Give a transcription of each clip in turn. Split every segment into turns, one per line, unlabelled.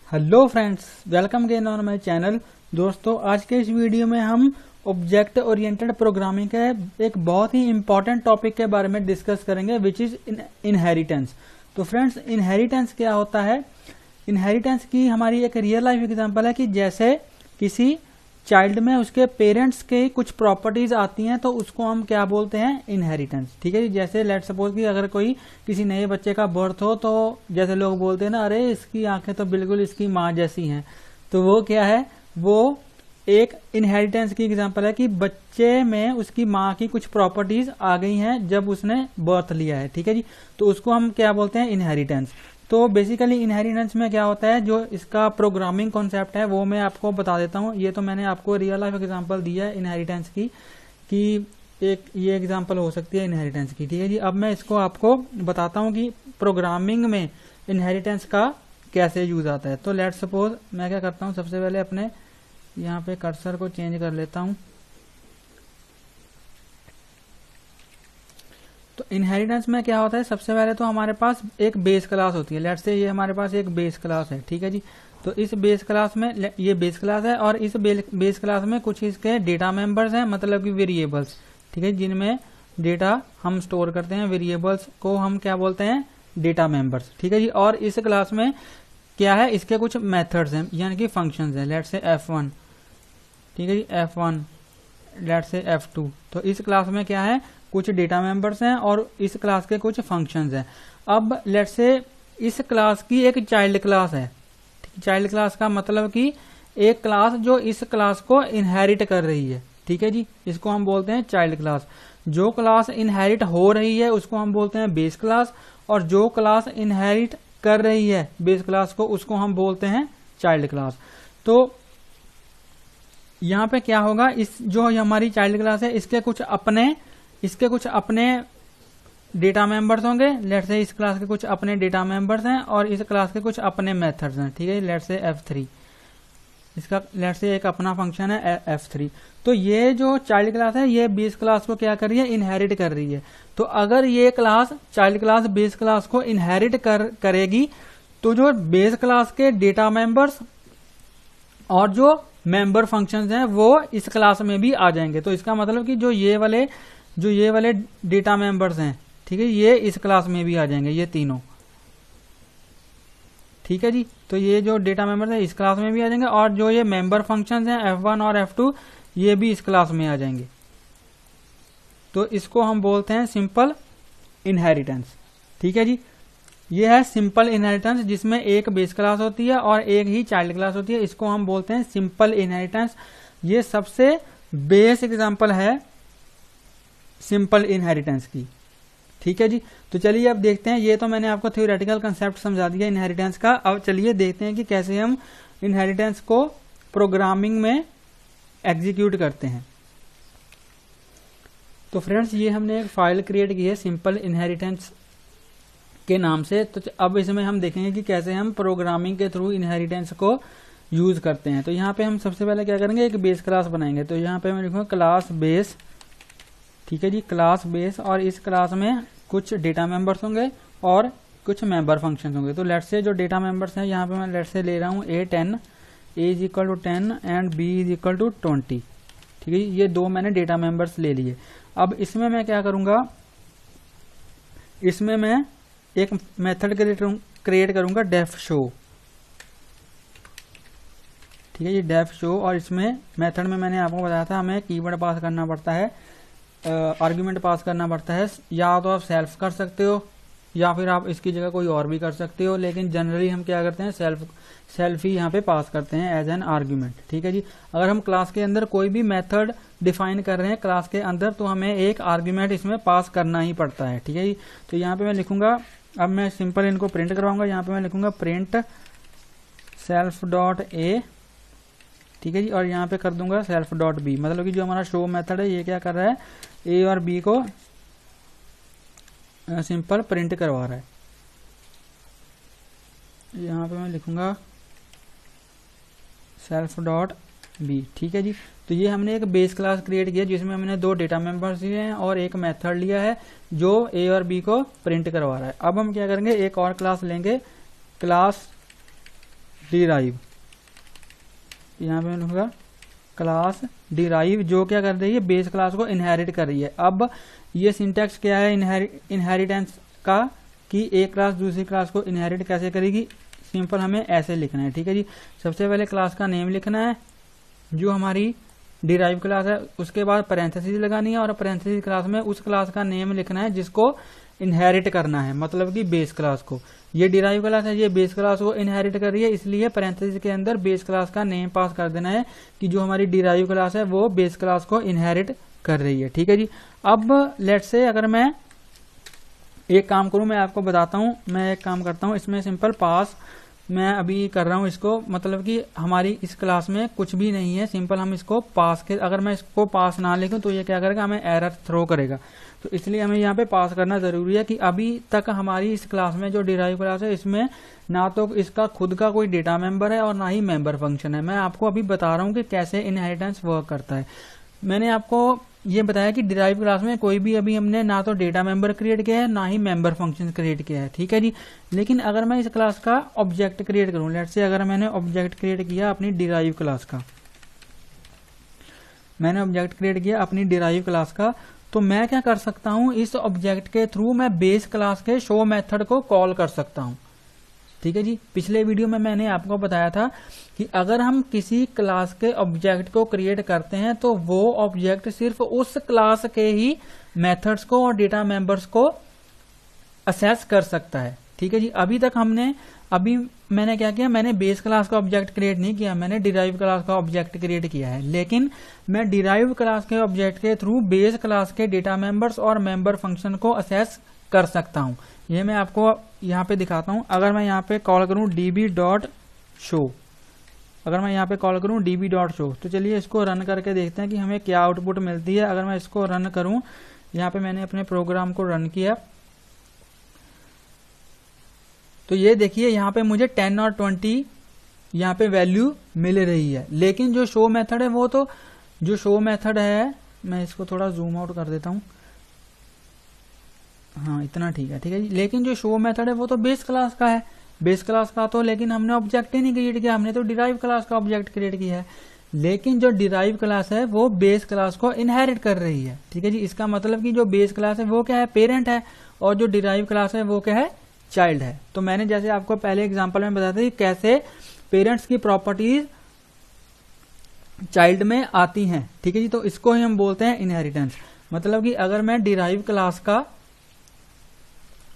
Hello friends, welcome again on my channel. दोस्तों, आज के इस वीडियो में हम ऑब्जेक्ट ओरिएंटेड प्रोग्रामिंग के एक बहुत ही इंपॉर्टेंट टॉपिक के बारे में डिस्कस करेंगे, विच इज इनहेरिटेंस। तो फ्रेंड्स, इनहेरिटेंस क्या होता है? इनहेरिटेंस की हमारी एक रियल लाइफ एग्जांपल है कि जैसे किसी चाइल्ड में उसके पेरेंट्स के कुछ प्रॉपर्टीज आती हैं तो उसको हम क्या बोलते हैं? इनहेरिटेंस। ठीक है जी। जैसे लेट सपोज कि अगर कोई किसी नए बच्चे का बर्थ हो तो जैसे लोग बोलते हैं ना, अरे इसकी आंखें तो बिल्कुल इसकी माँ जैसी हैं, तो वो क्या है? वो एक इनहेरिटेंस की एग्जांपल है कि बच्चे में उसकी माँ की कुछ प्रॉपर्टीज आ गई हैं जब उसने बर्थ लिया है। ठीक है जी। तो उसको हम क्या बोलते हैं? इनहेरिटेंस। तो बेसिकली इनहेरिटेंस में क्या होता है, जो इसका प्रोग्रामिंग कॉन्सेप्ट है वो मैं आपको बता देता हूँ। ये तो मैंने आपको रियल लाइफ एग्जांपल दिया है इनहेरिटेंस की, कि एक ये एग्जांपल हो सकती है इनहेरिटेंस की। ठीक है जी। अब मैं इसको आपको बताता हूँ कि प्रोग्रामिंग में इनहेरिटेंस का कैसे यूज आता है। तो लेट्स सपोज मैं क्या करता हूँ, सबसे पहले अपने यहाँ पे कर्सर को चेंज कर लेता हूँ। तो इनहेरिटेंस में क्या होता है, सबसे पहले तो हमारे पास एक बेस क्लास होती है। लेट्स से ये हमारे पास एक बेस क्लास है। ठीक है जी। तो इस बेस क्लास में ये बेस क्लास है और इस बेस क्लास में कुछ इसके डेटा मेंबर्स हैं, मतलब कि वेरिएबल्स। ठीक है, जिनमें डेटा हम स्टोर करते हैं। वेरिएबल्स को हम क्या बोलते हैं? Data members. ठीक है जी। और इस क्लास में क्या है? इसके कुछ मेथड्स हैं, यानी कि फंक्शंस हैं। Let's say F1। ठीक है जी। F1, let's say F2। तो इस क्लास में क्या है? कुछ डेटा मेंबर्स हैं और इस क्लास के कुछ फंक्शंस हैं। अब लेट्स से इस क्लास की एक चाइल्ड क्लास है। चाइल्ड क्लास का मतलब कि एक क्लास जो इस क्लास को इनहेरिट कर रही है। ठीक है जी। इसको हम बोलते हैं चाइल्ड क्लास। जो क्लास इनहेरिट हो रही है उसको हम बोलते हैं बेस क्लास, और जो क्लास इनहेरिट कर रही है बेस क्लास को उसको हम बोलते हैं चाइल्ड क्लास। तो यहाँ पे क्या होगा, इस जो हमारी चाइल्ड क्लास है इसके कुछ अपने डेटा मेंबर्स होंगे। लेट्स से इस क्लास के कुछ अपने डेटा मेंबर्स हैं और इस क्लास के कुछ अपने मेथड्स हैं। ठीक है। लेट्स से F3, इसका लेट्स से एक अपना फंक्शन है F3। तो ये जो चाइल्ड क्लास है ये बेस क्लास को क्या कर रही है? इनहेरिट कर रही है। तो अगर ये class child class base class को इनहेरिट करेगी तो जो बेस क्लास के डेटा मेंबर्स और जो मेंबर फंक्शंस हैं वो इस क्लास में भी आ जाएंगे। तो इसका मतलब कि जो ये वाले डेटा मेंबर्स हैं, ठीक है, ये इस क्लास में भी आ जाएंगे, ये तीनों। ठीक है जी। तो ये जो डेटा मेंबर्स हैं इस क्लास में भी आ जाएंगे और जो ये मेंबर फंक्शंस हैं F1 और F2 ये भी इस क्लास में आ जाएंगे। तो इसको हम बोलते हैं सिंपल इनहेरिटेंस। ठीक है जी। ये है सिंपल इनहेरिटेंस, जिसमें एक बेस क्लास होती है और एक ही चाइल्ड क्लास होती है। इसको हम बोलते हैं सिंपल इनहेरिटेंस। ये सबसे बेस एग्जांपल है सिंपल इनहेरिटेंस की। ठीक है जी। तो चलिए अब देखते हैं, ये तो मैंने आपको थ्योरेटिकल कंसेप्ट समझा दिया इनहेरिटेंस का। अब चलिए देखते हैं कि कैसे हम इनहेरिटेंस को प्रोग्रामिंग में एग्जीक्यूट करते हैं। तो फ्रेंड्स, ये हमने एक फाइल क्रिएट की है सिंपल इनहेरिटेंस के नाम से। तो अब इसमें हम देखेंगे कि कैसे हम प्रोग्रामिंग के थ्रू इनहेरिटेंस को यूज करते हैं। तो यहाँ पे हम सबसे पहले क्या करेंगे, एक बेस क्लास बनाएंगे। तो यहाँ पे मैं लिखूंगा क्लास बेस। ठीक है जी, क्लास बेस। और इस क्लास में कुछ डेटा मेंबर्स होंगे और कुछ मेंबर फंक्शन होंगे। तो लेट्स से जो डेटा मेंबर्स हैं यहाँ पे मैं लेट्स से ले रहा हूँ A10, A is equal to 10 and B is equal to 20। ठीक है, ये दो मैंने डेटा मेंबर्स ले लिए। अब इसमें मैं क्या करूंगा, इसमें मैं एक मेथड क्रिएट करूंगा डेफ शो। ठीक है ये डेफ शो। और इसमें मेथड में मैंने आपको बताया था हमें कीवर्ड पास करना पड़ता है, आर्ग्यूमेंट पास करना पड़ता है। या तो आप सेल्फ कर सकते हो या फिर आप इसकी जगह कोई और भी कर सकते हो, लेकिन जनरली हम क्या करते हैं, सेल्फ ही यहाँ पे पास करते हैं एज एन आर्ग्यूमेंट। ठीक है जी। अगर हम क्लास के अंदर कोई भी मेथड डिफाइन कर रहे हैं क्लास के अंदर तो हमें एक आर्ग्यूमेंट इसमें पास करना ही पड़ता है। ठीक है जी। तो यहाँ पे मैं लिखूंगा, अब मैं सिंपल इनको प्रिंट करवाऊंगा। यहाँ पे मैं लिखूंगा प्रिंट सेल्फ डॉट ए। ठीक है जी। और यहाँ पे कर दूंगा सेल्फ डॉट बी, मतलब कि जो हमारा शो मेथड है ये क्या कर रहा है, ए और बी को सिंपल प्रिंट करवा रहा है। यहाँ पे मैं लिखूंगा सेल्फ डॉट बी। ठीक है जी। तो ये हमने एक बेस क्लास क्रिएट किया जिसमें हमने दो डेटा मेंबर्स लिए हैं और एक मेथड लिया है जो ए और बी को प्रिंट करवा रहा है। अब हम क्या करेंगे, एक और क्लास लेंगे, क्लास डिराइव, यहाँ पे लिखूंगा क्लास डिराइव, जो क्या कर रही है, बेस क्लास को इनहेरिट कर रही है। अब ये सिंटैक्स क्या है इनहेरिटेंस का, कि एक क्लास दूसरी क्लास को इनहेरिट कैसे करेगी, सिंपल हमें ऐसे लिखना है। ठीक है जी, सबसे पहले क्लास का नेम लिखना है जो हमारी डिराइव क्लास है, उसके बाद पैरेंथेसिस लगानी है और पैरेंथेसिस क्लास में उस क्लास का नेम लिखना है जिसको इनहेरिट करना है, मतलब कि बेस क्लास को। ये डिराइव क्लास है, ये बेस क्लास को इनहेरिट कर रही है, इसलिए पैरेंथेसिस के अंदर बेस क्लास का नेम पास कर देना है कि जो हमारी डिराइव क्लास है वो बेस क्लास को इनहेरिट कर रही है। ठीक है जी, अब लेट्स से अगर मैं एक काम करूं, मैं आपको बताता हूं, मैं एक काम करता हूं, इसमें सिंपल पास मैं अभी कर रहा हूं इसको, मतलब कि हमारी इस क्लास में कुछ भी नहीं है, सिंपल हम इसको पास के, अगर मैं इसको पास ना लिखूं तो ये क्या करेगा, हमें एरर थ्रो करेगा। तो इसलिए हमें यहाँ पे पास करना जरूरी है कि अभी तक हमारी इस क्लास में जो डिराइव क्लास है इसमें ना तो इसका खुद का कोई डेटा मेंबर है और ना ही मेंबर फंक्शन है। मैं आपको अभी बता रहा हूँ कि कैसे इनहेरिटेंस वर्क करता है। मैंने आपको ये बताया कि डिराइव क्लास में कोई भी अभी हमने ना तो डेटा मेंबर क्रिएट किया है ना ही मेंबर फंक्शन क्रिएट किया है। ठीक है जी, लेकिन अगर मैं इस क्लास का ऑब्जेक्ट क्रिएट करूं, लेट्स से अगर मैंने ऑब्जेक्ट क्रिएट किया अपनी डिराइव क्लास का, मैंने ऑब्जेक्ट क्रिएट किया अपनी डिराइव क्लास का, तो मैं क्या कर सकता हूं, इस ऑब्जेक्ट के थ्रू मैं बेस क्लास के शो मेथड को कॉल कर सकता हूं। ठीक है जी, पिछले वीडियो में मैंने आपको बताया था कि अगर हम किसी क्लास के ऑब्जेक्ट को क्रिएट करते हैं तो वो ऑब्जेक्ट सिर्फ उस क्लास के ही मेथड्स को और डेटा मेंबर्स को असेस कर सकता है। ठीक है जी, अभी मैंने क्या किया, मैंने बेस क्लास का ऑब्जेक्ट क्रिएट नहीं किया, मैंने डिराइव क्लास का ऑब्जेक्ट क्रिएट किया है, लेकिन मैं डिराइव क्लास के ऑब्जेक्ट के थ्रू बेस क्लास के डेटा मेंबर्स और मेंबर फंक्शन को असेस कर सकता हूं। ये मैं आपको यहाँ पे दिखाता हूं। अगर मैं यहाँ पे कॉल करूं db.show, अगर मैं यहाँ पे कॉल करूं db.show, तो चलिए इसको रन करके देखते हैं कि हमें क्या आउटपुट मिलती है। अगर मैं इसको रन करूं, यहाँ पे मैंने अपने प्रोग्राम को रन किया, तो ये देखिए यहाँ पे मुझे 10 और 20 यहाँ पे वैल्यू मिल रही है, लेकिन जो शो मेथड है वो तो, जो शो मेथड है, मैं इसको थोड़ा जूम आउट कर देता हूँ, हाँ इतना ठीक है। ठीक है जी, लेकिन जो शो मेथड है वो तो बेस क्लास का है, बेस क्लास का तो, लेकिन हमने ऑब्जेक्ट ही नहीं क्रिएट किया, हमने तो डिराइव क्लास का ऑब्जेक्ट क्रिएट किया है। लेकिन जो डिराइव क्लास है वो बेस क्लास को इनहेरिट कर रही है। ठीक है जी, इसका मतलब कि जो बेस क्लास है वो क्या है, पेरेंट है, और जो डिराइव क्लास है वो क्या है, चाइल्ड है। तो मैंने जैसे आपको पहले एग्जांपल में बताया था कि कैसे पेरेंट्स की प्रॉपर्टीज चाइल्ड में आती हैं। ठीक है जी, तो इसको ही हम बोलते हैं इनहेरिटेंस। मतलब कि अगर मैं डिराइव क्लास का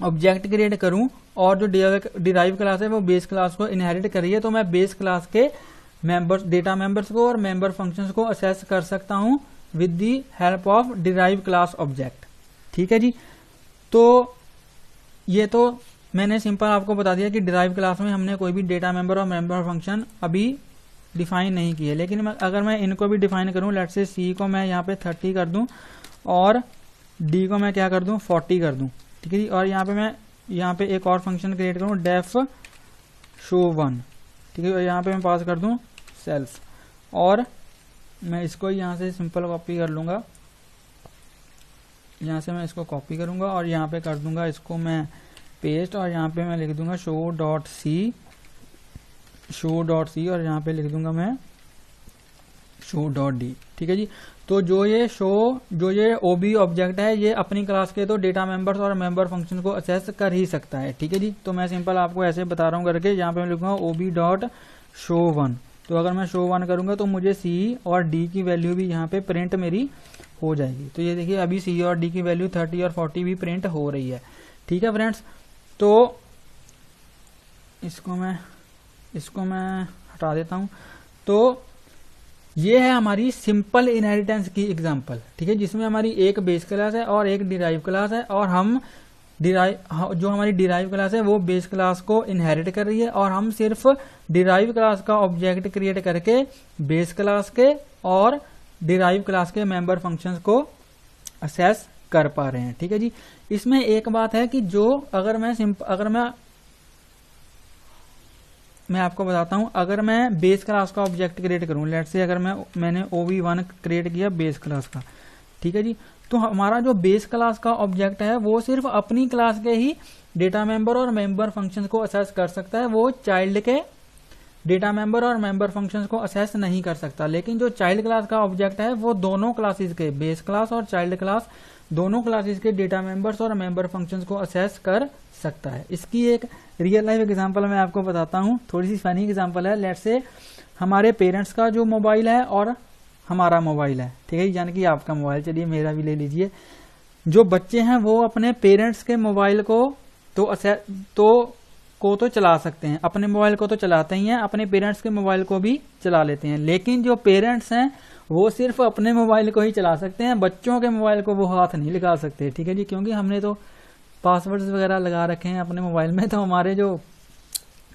ऑब्जेक्ट क्रिएट करूं और जो डिराइव क्लास है वो बेस क्लास को इनहेरिट कर रही है, तो मैं बेस क्लास के मेंबर्स, डेटा मेंबर्स को और मेंबर फंक्शंस को असेस कर सकता हूं with the help of derive class object. ठीक है जी, तो ये तो मैंने सिंपल आपको बता दिया कि डिराइव क्लास में हमने कोई भी डेटा मेंबर और मेंबर फंक्शन अभी डिफाइन नहीं किए, लेकिन अगर मैं इनको भी डिफाइन करूं, लेट्स से सी को मैं यहाँ पे 30 कर दूं और डी को मैं क्या कर दूं, 40 कर दूं। ठीक है जी, और यहाँ पे मैं यहाँ पे एक और फंक्शन क्रिएट करूं, डेफ शो 1। ठीक है, और यहाँ पे मैं पास कर दूं सेल्फ, और मैं इसको यहाँ से सिंपल कॉपी कर लूंगा, यहाँ से मैं इसको कॉपी करूंगा और यहाँ पे कर दूंगा इसको मैं पेस्ट, और यहाँ पे मैं लिख दूंगा show.c और यहाँ पे लिख दूंगा मैं show.d। ठीक है जी, तो जो ये ओबी ऑब्जेक्ट है ये अपनी क्लास के तो डेटा मेंबर्स और मेंबर फंक्शन को असेस कर ही सकता है। ठीक है जी, तो मैं सिंपल आपको ऐसे बता रहा हूँ करके, यहाँ पे मैं लिखूंगा ob.show1। तो अगर मैं show1 करूंगा तो मुझे सी और डी की वैल्यू भी यहाँ पे प्रिंट मेरी हो जाएगी। तो ये देखिए अभी सी और डी की वैल्यू 30 और 40 भी प्रिंट हो रही है। ठीक है फ्रेंड्स, तो इसको मैं हटा देता हूं। तो ये है हमारी सिंपल इनहेरिटेंस की एग्जांपल। ठीक है, जिसमें हमारी एक बेस क्लास है और एक डिराइव क्लास है, और हम जो हमारी डिराइव क्लास है वो बेस क्लास को इनहेरिट कर रही है, और हम सिर्फ डिराइव क्लास का ऑब्जेक्ट क्रिएट करके बेस क्लास के और डिराइव क्लास के मेंबर फंक्शंस को असेस कर पा रहे हैं। ठीक है जी, इसमें एक बात है कि जो अगर मैं आपको बताता हूं, अगर मैं बेस क्लास का ऑब्जेक्ट क्रिएट करूं, लेट्स से अगर मैंने OB1 क्रिएट किया बेस क्लास का, ठीक है जी, तो हमारा जो बेस क्लास का ऑब्जेक्ट है वो सिर्फ अपनी क्लास के ही डेटा मेंबर और मेंबर फंक्शन को असेस कर सकता है, वो चाइल्ड के डेटा मेंबर और मेंबर फंक्शंस को असेस नहीं कर सकता। लेकिन जो चाइल्ड क्लास का ऑब्जेक्ट है वो दोनों क्लासेस के, बेस क्लास और चाइल्ड क्लास, दोनों क्लासेस के डेटा मेंबर्स और मेंबर फंक्शंस को असेस कर सकता है। इसकी एक रियल लाइफ एग्जांपल मैं आपको बताता हूँ, थोड़ी सी फनी एग्जांपल है। लेट्स से हमारे पेरेंट्स का जो मोबाइल है और हमारा मोबाइल है, ठीक है, यानी कि आपका मोबाइल, चलिए मेरा भी ले लीजिए। जो बच्चे हैं वो अपने पेरेंट्स के मोबाइल को तो चला सकते हैं, अपने मोबाइल को तो चलाते ही हैं, अपने पेरेंट्स के मोबाइल को भी चला लेते हैं। लेकिन जो पेरेंट्स हैं वो सिर्फ अपने मोबाइल को ही चला सकते हैं, बच्चों के मोबाइल को वो हाथ नहीं लगा सकते, ठीक है जी, क्योंकि हमने तो पासवर्ड्स वगैरह लगा रखे हैं अपने मोबाइल में, तो हमारे जो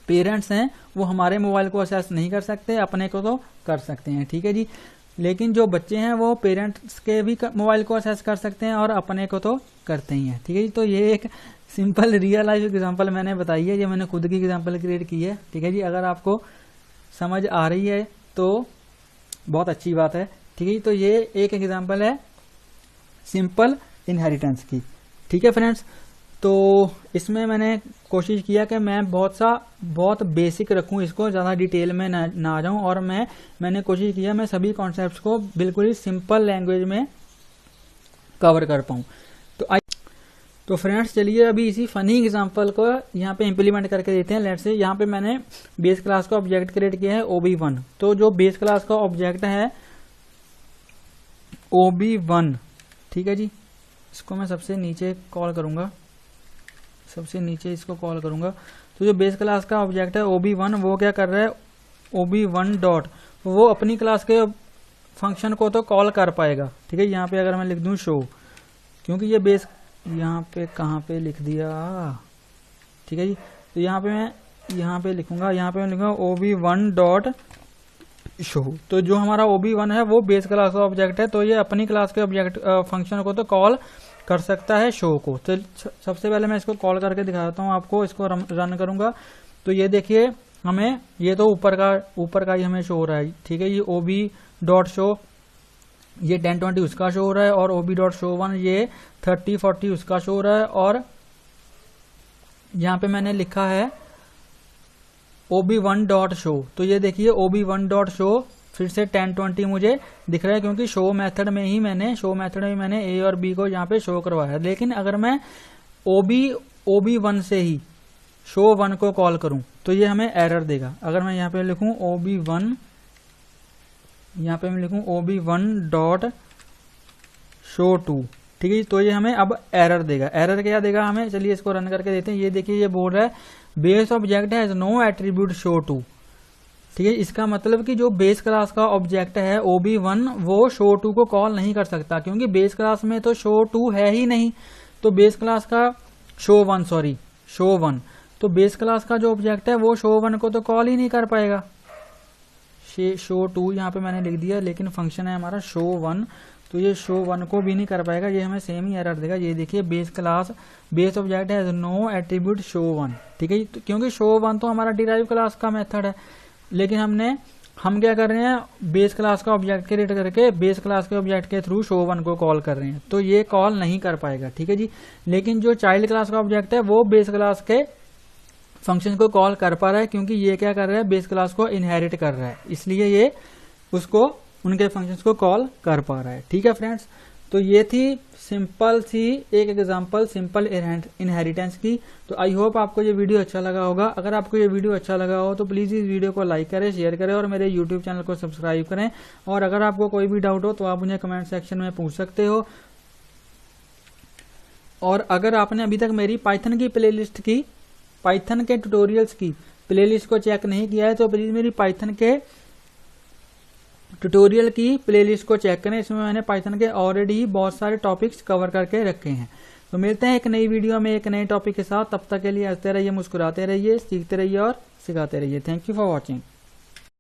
पेरेंट्स हैं वो हमारे मोबाइल को एक्सेस नहीं कर सकते, अपने को तो कर सकते हैं, ठीक है जी। लेकिन जो बच्चे हैं वो पेरेंट्स के भी मोबाइल को एक्सेस कर सकते हैं और अपने को तो करते ही हैं, ठीक है जी। तो ये एक सिंपल रियल लाइफ एग्जांपल मैंने बताई है, ये मैंने खुद की एग्जांपल क्रिएट की है, ठीक है जी। अगर आपको समझ आ रही है तो बहुत अच्छी बात है, ठीक है जी। तो ये एक एग्जांपल है सिंपल इनहेरिटेंस की, ठीक है फ्रेंड्स। तो इसमें मैंने कोशिश किया कि मैं बहुत बेसिक रखूं, इसको ज़्यादा डिटेल में ना जाऊं, और मैंने कोशिश किया मैं सभी कॉन्सेप्ट्स को बिल्कुल ही सिंपल लैंग्वेज में कवर कर पाऊं। तो फ्रेंड्स चलिए अभी इसी फनी एग्जांपल को यहाँ पे इम्प्लीमेंट करके देते हैं। लेट्स से यहाँ पे मैंने बेस क्लास का ऑब्जेक्ट क्रिएट किया है OB1। तो जो बेस क्लास का ऑब्जेक्ट है OB1, ठीक है जी, इसको मैं सबसे नीचे कॉल करूंगा, सबसे नीचे इसको कॉल करूंगा। तो जो बेस क्लास का ऑब्जेक्ट है OB1 वो क्या कर रहा है, OB1 डॉट, वो अपनी क्लास के फंक्शन को तो कॉल कर पाएगा, ठीक है। यहाँ पे अगर मैं लिख दूं शो, क्योंकि ये बेस, यहाँ पे कहाँ पे लिख दिया, ठीक है जी। तो यहाँ पे मैं लिखूंगा OB1 डॉट शो। तो जो हमारा OB1 है वो बेस क्लास का ऑब्जेक्ट है, तो ये अपनी क्लास के ऑब्जेक्ट फंक्शन को तो कॉल कर सकता है शो को। तो सबसे पहले मैं इसको कॉल करके दिखाता हूँ आपको, इसको रन करूंगा। तो ये देखिए हमें ये तो ऊपर का ही हमें शो हो रहा है, ठीक है। ये OB डॉट शो, ये 1020 उसका शो हो रहा है, और OB डॉट शो 1 ये 3040 उसका शो हो रहा है, और यहाँ पे मैंने लिखा है OB1 डॉट शो। तो ये देखिए OB1 डॉट शो फिर से 1020 मुझे दिख रहा है, क्योंकि शो मेथड में मैंने A और B को यहाँ पे शो करवाया। लेकिन अगर मैं OB1 से ही शो 1 को कॉल करूं तो ये हमें एरर देगा। अगर मैं यहाँ पे लिखूं OB1, यहाँ पे मैं लिखूं OB1 डॉट शो 2, ठीक है, तो ये हमें अब एरर देगा। एरर क्या देगा हमें, चलिए इसको रन करके देते हैं। ये देखिए ये बोल रहा है base object has no attribute show 2, ठीक है। इसका मतलब कि जो बेस क्लास का ऑब्जेक्ट है OB1 वो शो 2 को कॉल नहीं कर सकता, क्योंकि बेस क्लास में तो शो 2 है ही नहीं। तो बेस क्लास का शो 1, तो बेस क्लास का जो ऑब्जेक्ट है वो शो 1 को तो कॉल ही नहीं कर पाएगा। शो 2 यहाँ पे मैंने लिख दिया, लेकिन फंक्शन है हमारा शो 1, तो ये शो 1 को भी नहीं कर पाएगा, ये हमें सेम ही एरर देगा। ये देखिए base object has no attribute show 1, ठीक है, तो क्योंकि शो 1 तो हमारा डिराइव क्लास का मेथड है। लेकिन हम क्या कर रहे हैं, बेस क्लास का ऑब्जेक्ट क्रिएट करके बेस क्लास के ऑब्जेक्ट के थ्रू शो 1 को कॉल कर रहे हैं, तो ये कॉल नहीं कर पाएगा, ठीक है जी। लेकिन जो चाइल्ड क्लास का ऑब्जेक्ट है वो बेस क्लास के फंक्शन को कॉल कर पा रहा है, क्योंकि ये क्या कर रहा है, बेस क्लास को इनहेरिट कर रहा है, इसलिए ये उसको उनके फंक्शंस को कॉल कर पा रहा है, ठीक है फ्रेंड्स। तो ये थी सिंपल सी एक एग्जांपल सिंपल इनहेरिटेंस की। तो आई होप आपको ये वीडियो अच्छा लगा होगा। अगर आपको ये वीडियो अच्छा लगा हो तो प्लीज इस वीडियो को लाइक करें, शेयर करें और मेरे यूट्यूब चैनल को सब्सक्राइब करें। और अगर आपको कोई भी डाउट हो तो आप मुझे कमेंट सेक्शन में पूछ सकते हो। और अगर आपने अभी तक मेरी पाइथन की प्लेलिस्ट की, पाइथन के ट्यूटोरियल्स की प्लेलिस्ट को चेक नहीं किया है तो प्लीज मेरी पाइथन के ट्यूटोरियल की प्लेलिस्ट को चेक करें। इसमें मैंने पाइथन के ऑलरेडी बहुत सारे टॉपिक्स कवर करके रखे हैं। तो मिलते हैं एक नई वीडियो में एक नए टॉपिक के साथ। तब तक के लिए हंसते रहिए, मुस्कुराते रहिए, सीखते रहिए और सिखाते रहिए। Thank you for watching.